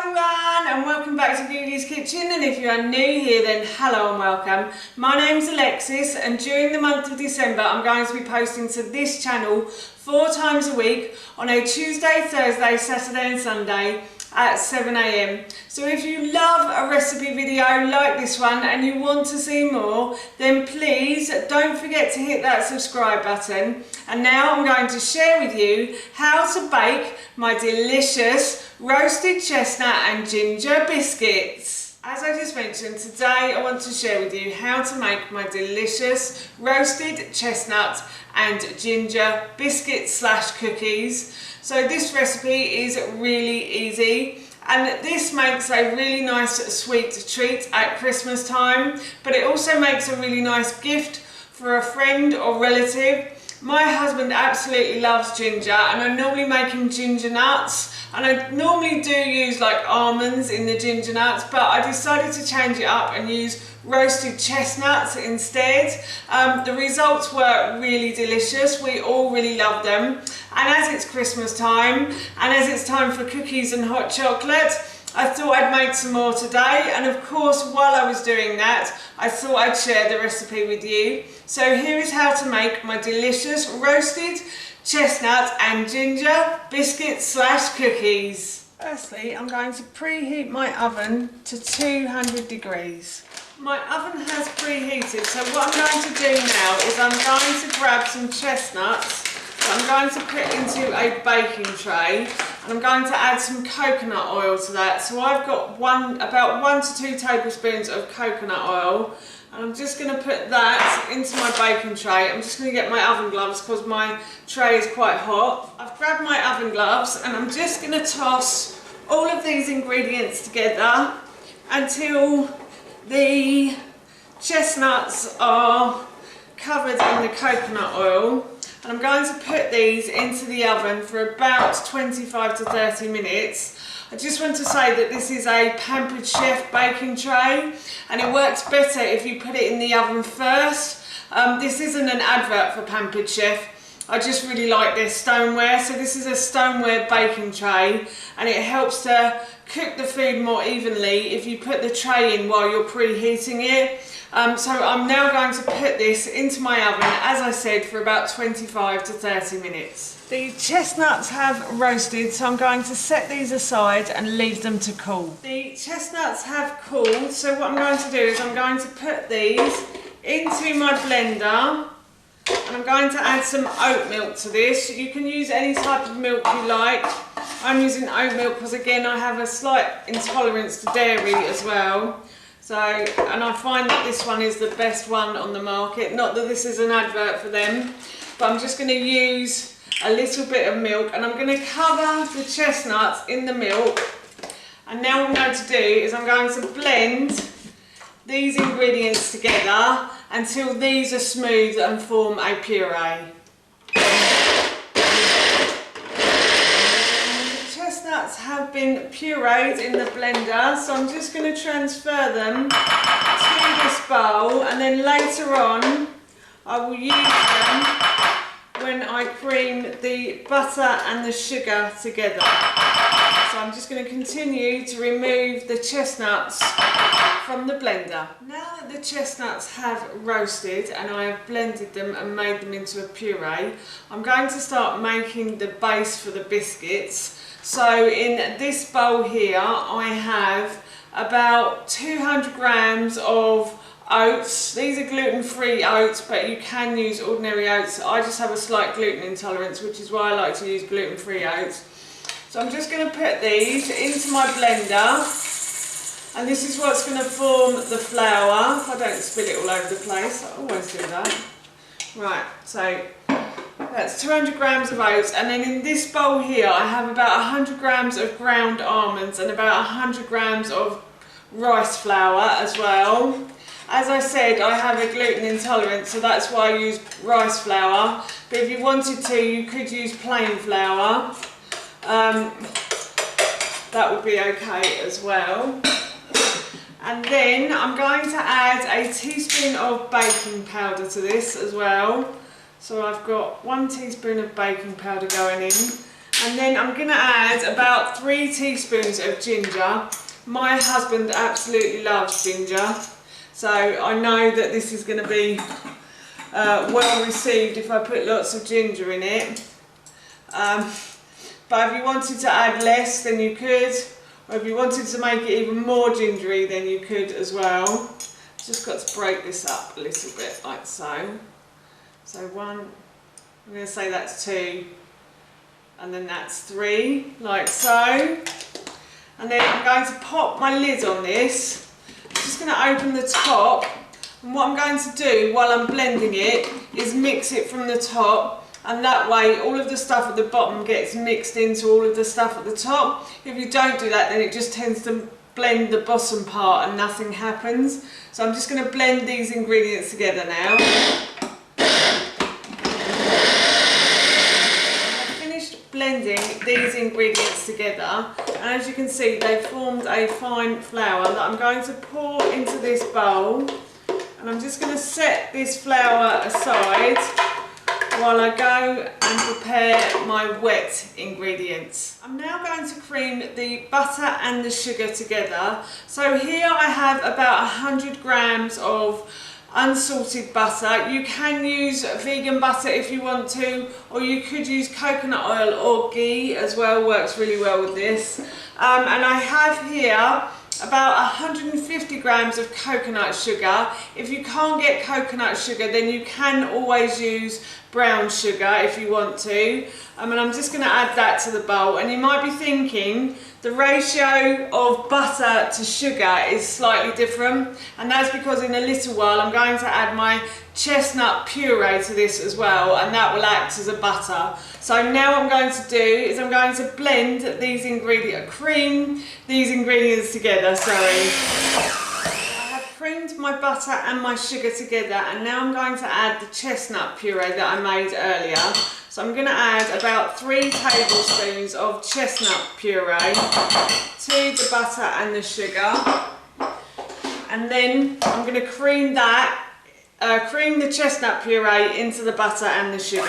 everyone and welcome back to Googie's Kitchen, and if you are new here then hello and welcome. My name's Alexis and during the month of December I'm going to be posting to this channel 4 times a week on a Tuesday, Thursday, Saturday and Sunday at 7 AM. So if you love a recipe video like this one and you want to see more, then please don't forget to hit that subscribe button. And now I'm going to share with you how to bake my delicious roasted chestnut and ginger biscuits. As I just mentioned, today I want to share with you how to make my delicious roasted chestnut and ginger biscuits slash cookies. So this recipe is really easy and this makes a really nice sweet treat at Christmas time, but it also makes a really nice gift for a friend or relative. My husband absolutely loves ginger and I normally make him ginger nuts, and I normally do use like almonds in the ginger nuts, but I decided to change it up and use roasted chestnuts instead. The results were really delicious. We all really love them, and as it's Christmas time and as it's time for cookies and hot chocolate, I thought I'd make some more today, and of course while I was doing that I thought I'd share the recipe with you. So here is how to make my delicious roasted chestnut and ginger biscuits slash cookies. Firstly, I'm going to preheat my oven to 200 degrees. My oven has preheated, so what I'm going to do now is I'm going to grab some chestnuts that I'm going to put into a baking tray, and I'm going to add some coconut oil to that. So I've got about 1 to 2 tablespoons of coconut oil, and I'm just going to put that into my baking tray. I'm just going to get my oven gloves because my tray is quite hot. I've grabbed my oven gloves and I'm just going to toss all of these ingredients together until the chestnuts are covered in the coconut oil. And I'm going to put these into the oven for about 25 to 30 minutes. I just want to say that this is a Pampered Chef baking tray and it works better if you put it in the oven first. This isn't an advert for Pampered Chef. I just really like their stoneware. So this is a stoneware baking tray and it helps to cook the food more evenly if you put the tray in while you're preheating it. So I'm now going to put this into my oven, as I said, for about 25 to 30 minutes. The chestnuts have roasted, so I'm going to set these aside and leave them to cool. The chestnuts have cooled, so what I'm going to do is I'm going to put these into my blender. And I'm going to add some oat milk to this. You can use any type of milk you like. I'm using oat milk because again I have a slight intolerance to dairy as well. So, and I find that this one is the best one on the market. Not that this is an advert for them, but I'm just going to use a little bit of milk and I'm going to cover the chestnuts in the milk. And now what I'm going to do is I'm going to blend these ingredients together until these are smooth and form a puree. The chestnuts have been pureed in the blender, so I'm just going to transfer them to this bowl, and then later on I will use them when I cream the butter and the sugar together. So I'm just going to continue to remove the chestnuts from the blender. Now that the chestnuts have roasted and I have blended them and made them into a puree, I'm going to start making the base for the biscuits. So in this bowl here I have about 200 grams of oats. These are gluten-free oats, but you can use ordinary oats. I just have a slight gluten intolerance, which is why I like to use gluten-free oats. So I'm just going to put these into my blender, and this is what's going to form the flour. If I don't spill it all over the place, I always do that. Right, so that's 200 grams of oats, and then in this bowl here I have about 100 grams of ground almonds and about 100 grams of rice flour as well. As I said, I have a gluten intolerance, so that's why I use rice flour, but if you wanted to you could use plain flour. That would be okay as well. And then I'm going to add a teaspoon of baking powder to this as well. So I've got 1 teaspoon of baking powder going in. And then I'm going to add about 3 teaspoons of ginger. My husband absolutely loves ginger, so I know that this is going to be well received if I put lots of ginger in it. But if you wanted to add less, then you could, or if you wanted to make it even more gingery, then you could as well. Just got to break this up a little bit, like so. So 1, I'm going to say that's 2, and then that's 3, like so. And then I'm going to pop my lid on this. I'm just going to open the top, and what I'm going to do while I'm blending it is mix it from the top, and that way all of the stuff at the bottom gets mixed into all of the stuff at the top. If you don't do that, then it just tends to blend the bottom part and nothing happens. So I'm just going to blend these ingredients together now. Blending these ingredients together, and as you can see, they've formed a fine flour that I'm going to pour into this bowl, and I'm just going to set this flour aside while I go and prepare my wet ingredients. I'm now going to cream the butter and the sugar together. So here I have about 100 grams of unsalted butter. You can use vegan butter if you want to, or you could use coconut oil or ghee as well, works really well with this. And I have here about 150 grams of coconut sugar. If you can't get coconut sugar, then you can always use brown sugar if you want to. And I'm just going to add that to the bowl. And you might be thinking the ratio of butter to sugar is slightly different, and that's because in a little while I'm going to add my chestnut puree to this as well, and that will act as a butter. So now what I'm going to do is I'm going to blend these ingredients, cream these ingredients together, I have creamed my butter and my sugar together, and now I'm going to add the chestnut puree that I made earlier. So I'm going to add about 3 tablespoons of chestnut puree to the butter and the sugar, and then I'm going to cream that, cream the chestnut puree into the butter and the sugar.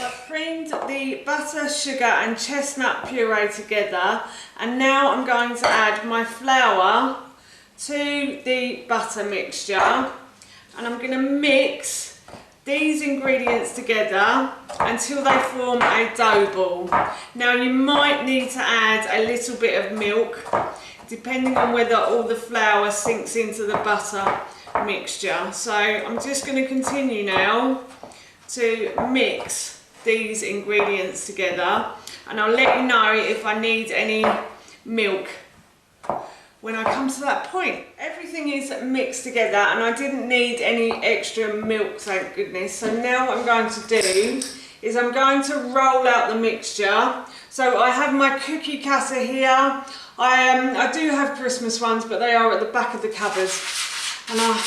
I've creamed the butter, sugar and chestnut puree together, and now I'm going to add my flour to the butter mixture, and I'm going to mix these ingredients together until they form a dough ball. Now you might need to add a little bit of milk depending on whether all the flour sinks into the butter mixture. So I'm just going to continue now to mix these ingredients together, and I'll let you know if I need any milk when I come to that point. Everything is mixed together, and I didn't need any extra milk, thank goodness. So now what I'm going to do is I'm going to roll out the mixture. So I have my cookie cutter here. I do have Christmas ones, but they are at the back of the cupboard, and I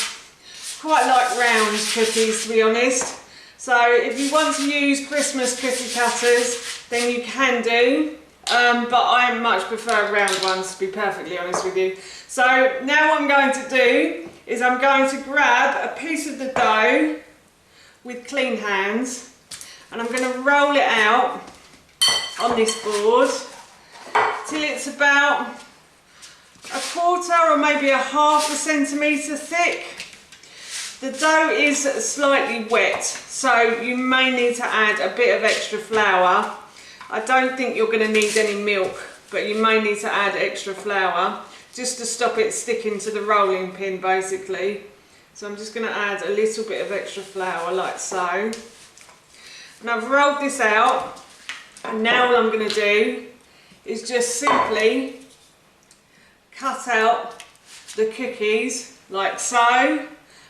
quite like round cookies, to be honest. So if you want to use Christmas cookie cutters, then you can do. But I much prefer round ones, to be perfectly honest with you. So now what I'm going to do is I'm going to grab a piece of the dough with clean hands, and I'm going to roll it out on this board till it's about 1/4 or maybe 1/2 centimetre thick. The dough is slightly wet, so you may need to add a bit of extra flour. I don't think you're going to need any milk, but you may need to add extra flour just to stop it sticking to the rolling pin, basically. So I'm just going to add a little bit of extra flour, like so. And I've rolled this out, and now what I'm going to do is just simply cut out the cookies, like so.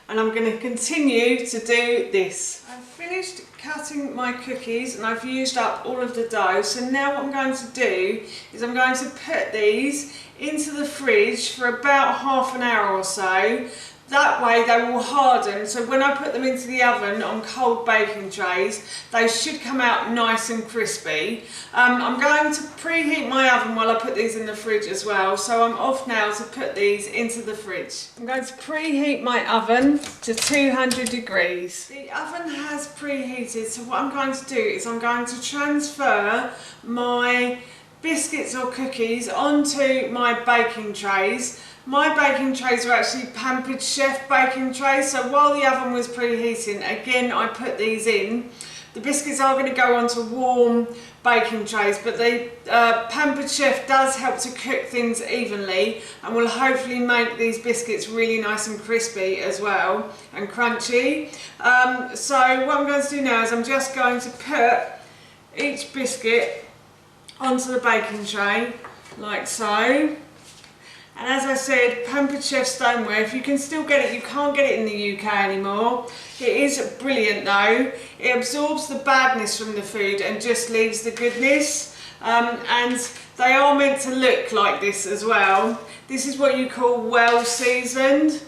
And I'm going to continue to do this. I've finished cutting my cookies and I've used up all of the dough. So now what I'm going to do is I'm going to put these into the fridge for about 1/2 hour or so. That way they will harden, so when I put them into the oven on cold baking trays, they should come out nice and crispy. I'm going to preheat my oven while I put these in the fridge as well, so I'm off now to put these into the fridge. I'm going to preheat my oven to 200 degrees. The oven has preheated, so what I'm going to do is I'm going to transfer my biscuits or cookies onto my baking trays. My baking trays are actually Pampered Chef baking trays, so while the oven was preheating, again I put these in. The biscuits are going to go onto warm baking trays, but the Pampered Chef does help to cook things evenly and will hopefully make these biscuits really nice and crispy as well and crunchy. So what I'm going to do now is I'm just going to put each biscuit onto the baking tray like so. And as I said, Pampered Chef stoneware, if you can still get it, you can't get it in the UK anymore. It is brilliant though. It absorbs the badness from the food and just leaves the goodness. And they are meant to look like this as well. This is what you call well seasoned.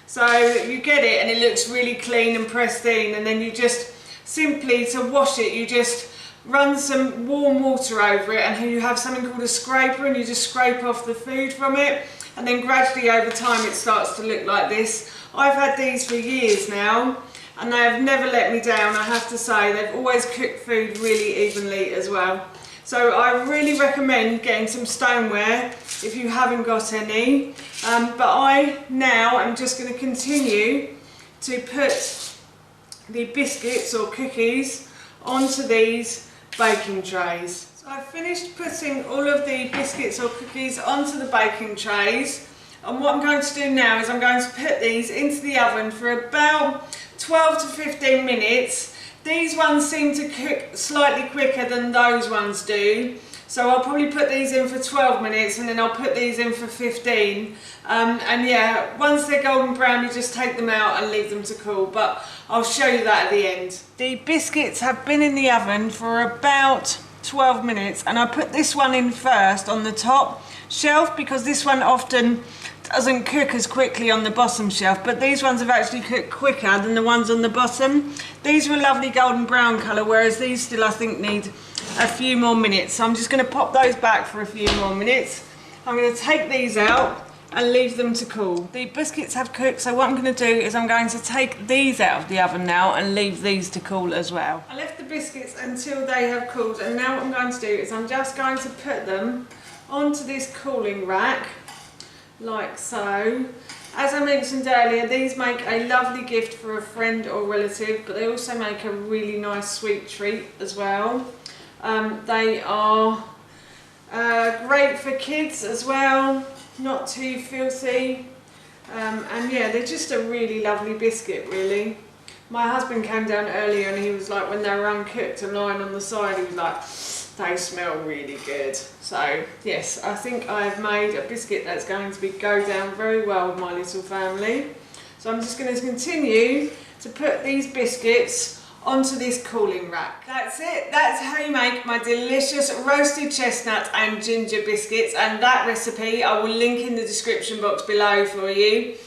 So you get it and it looks really clean and pristine, and then you just simply, to wash it, you just run some warm water over it, and you have something called a scraper, and you just scrape off the food from it, and then gradually over time it starts to look like this. I've had these for years now and they have never let me down, I have to say. They've always cooked food really evenly as well. So I really recommend getting some stoneware if you haven't got any. But I now am just going to continue to put the biscuits or cookies onto these baking trays. So I've finished putting all of the biscuits or cookies onto the baking trays, and what I'm going to do now is I'm going to put these into the oven for about 12 to 15 minutes. These ones seem to cook slightly quicker than those ones do, so I'll probably put these in for 12 minutes and then I'll put these in for 15. And yeah, once they're golden brown you just take them out and leave them to cool, but I'll show you that at the end. The biscuits have been in the oven for about 12 minutes, and I put this one in first on the top shelf because this one often doesn't cook as quickly on the bottom shelf, but these ones have actually cooked quicker than the ones on the bottom. These are a lovely golden brown colour, whereas these still I think need a few more minutes. So I'm just going to pop those back for a few more minutes. I'm going to take these out and leave them to cool. The biscuits have cooked, so what I'm going to do is I'm going to take these out of the oven now and leave these to cool as well. I left the biscuits until they have cooled, and now what I'm going to do is I'm just going to put them onto this cooling rack like so. As I mentioned earlier, these make a lovely gift for a friend or relative, but they also make a really nice sweet treat as well. They are great for kids as well, not too filthy, and yeah, they're just a really lovely biscuit really. My husband came down earlier and he was like, when they were uncooked and lying on the side, he was like, they smell really good. So yes, I think I've made a biscuit that's going to go down very well with my little family. So I'm just going to continue to put these biscuits onto this cooling rack. That's it. That's how you make my delicious roasted chestnut and ginger biscuits, and that recipe I will link in the description box below for you.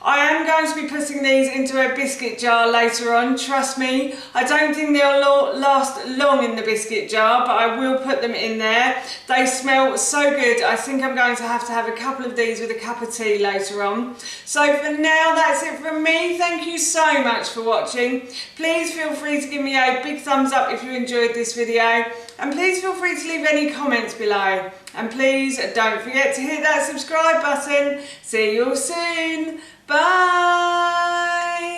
I am going to be putting these into a biscuit jar later on, trust me. I don't think they'll last long in the biscuit jar, but I will put them in there. They smell so good. I think I'm going to have a couple of these with a cup of tea later on. So for now, that's it from me. Thank you so much for watching. Please feel free to give me a big thumbs up if you enjoyed this video. And please feel free to leave any comments below. And please don't forget to hit that subscribe button. See you all soon. Bye!